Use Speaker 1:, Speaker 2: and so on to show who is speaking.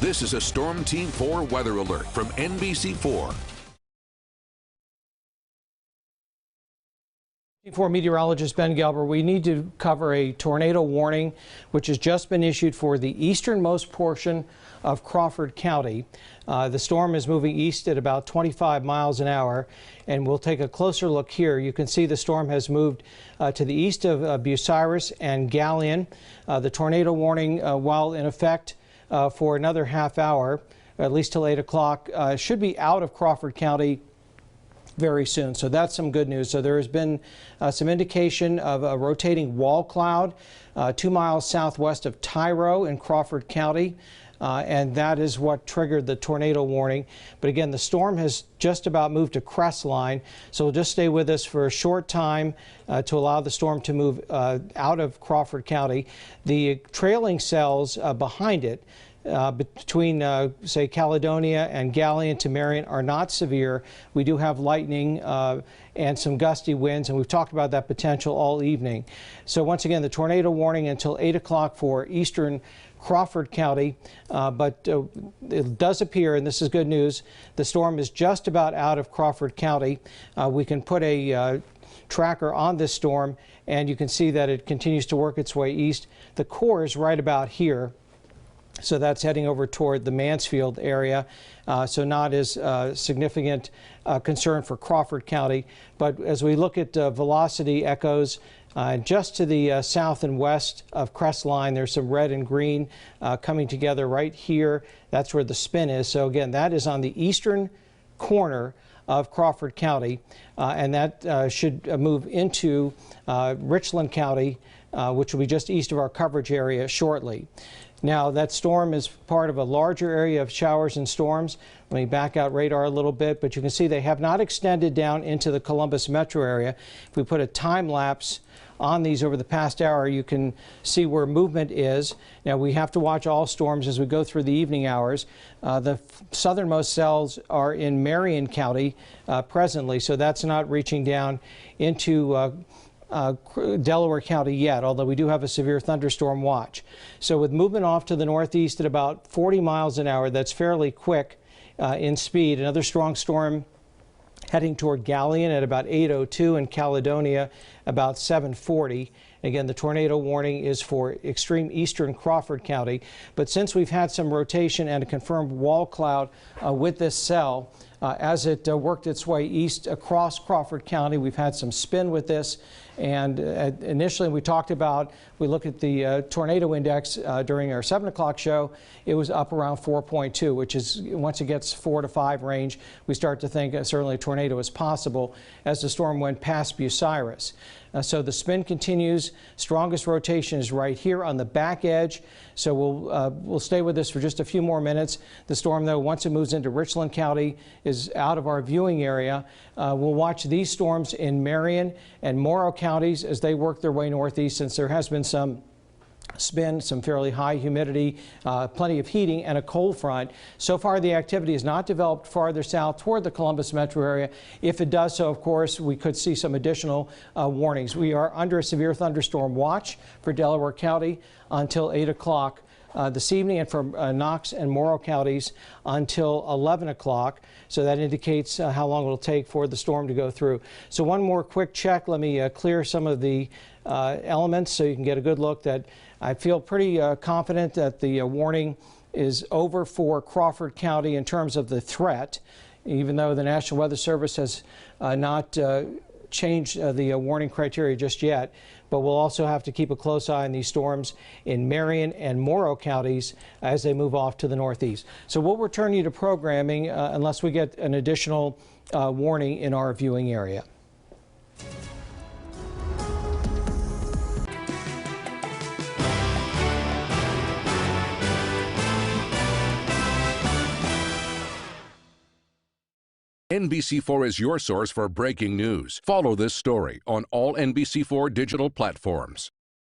Speaker 1: This is a Storm Team 4 weather alert from NBC4.
Speaker 2: For meteorologist Ben Gelber, we need to cover a tornado warning which has just been issued for the easternmost portion of Crawford County. The storm is moving east at about 25 miles an hour, and we'll take a closer look here. You can see the storm has moved to the east of Bucyrus and Galleon. The tornado warning, while in effect for another half hour, at least till 8 o'clock, should be out of Crawford County very soon. So that's some good news. So there has been some indication of a rotating wall cloud 2 miles southwest of Tyro in Crawford County. And that is what triggered the tornado warning. But again, the storm has just about moved to crestline, so we'll just stay with us for a short time to allow the storm to move out of Crawford County. The trailing cells behind it between, say, Caledonia and Galleon to Marion are not severe. We do have lightning and some gusty winds, and we've talked about that potential all evening. So once again, the tornado warning until 8 o'clock for eastern Crawford County, but it does appear, and this is good news, the storm is just about out of Crawford County. We can put a tracker on this storm, and you can see that it continues to work its way east. The core is right about here. So that's heading over toward the Mansfield area, so not as significant concern for Crawford County. But as we look at velocity echoes, just to the south and west of crestline, there's some red and green coming together right here. That's where the spin is. So again, that is on the eastern corner of Crawford County, and that should move into Richland County, which will be just east of our coverage area shortly. Now, that storm is part of a larger area of showers and storms. Let me back out radar a little bit, but you can see they have not extended down into the Columbus metro area. If we put a time lapse on these over the past hour, you can see where movement is. Now, we have to watch all storms as we go through the evening hours. The southernmost cells are in Marion County presently, so that's not reaching down into Delaware County yet, although we do have a severe thunderstorm watch. So with movement off to the northeast at about 40 miles an hour, that's fairly quick in speed. Another strong storm heading toward Galleon at about 8:02 and Caledonia about 7:40. Again, the tornado warning is for extreme eastern Crawford County. But since we've had some rotation and a confirmed wall cloud with this cell, as it worked its way east across Crawford County, we've had some spin with this. And initially we talked about, we looked at the tornado index during our 7 o'clock show. It was up around 4.2, which is, once it gets 4 to 5 range, we start to think certainly a tornado is possible as the storm went past Bucyrus. So the spin continues. Strongest rotation is right here on the back edge. So we'll stay with this for just a few more minutes. The storm, though, once it moves into Richland County, is out of our viewing area. We'll watch these storms in Marion and Morrow counties as they work their way northeast, since there has been some spin, some fairly high humidity, plenty of heating, and a cold front. So far, the activity has not developed farther south toward the Columbus metro area. If it does so, of course, we could see some additional warnings. We are under a severe thunderstorm watch for Delaware County until 8 o'clock this evening, and for Knox and Morrow counties until 11 o'clock. So that indicates how long it will take for the storm to go through. So one more quick check. Let me clear some of the elements so you can get a good look. That I feel pretty confident that the warning is over for Crawford County in terms of the threat, even though the National Weather Service has not changed the warning criteria just yet. But we'll also have to keep a close eye on these storms in Marion and Morrow counties as they move off to the northeast. So we'll return you to programming unless we get an additional warning in our viewing area.
Speaker 1: NBC4 is your source for breaking news. Follow this story on all NBC4 digital platforms.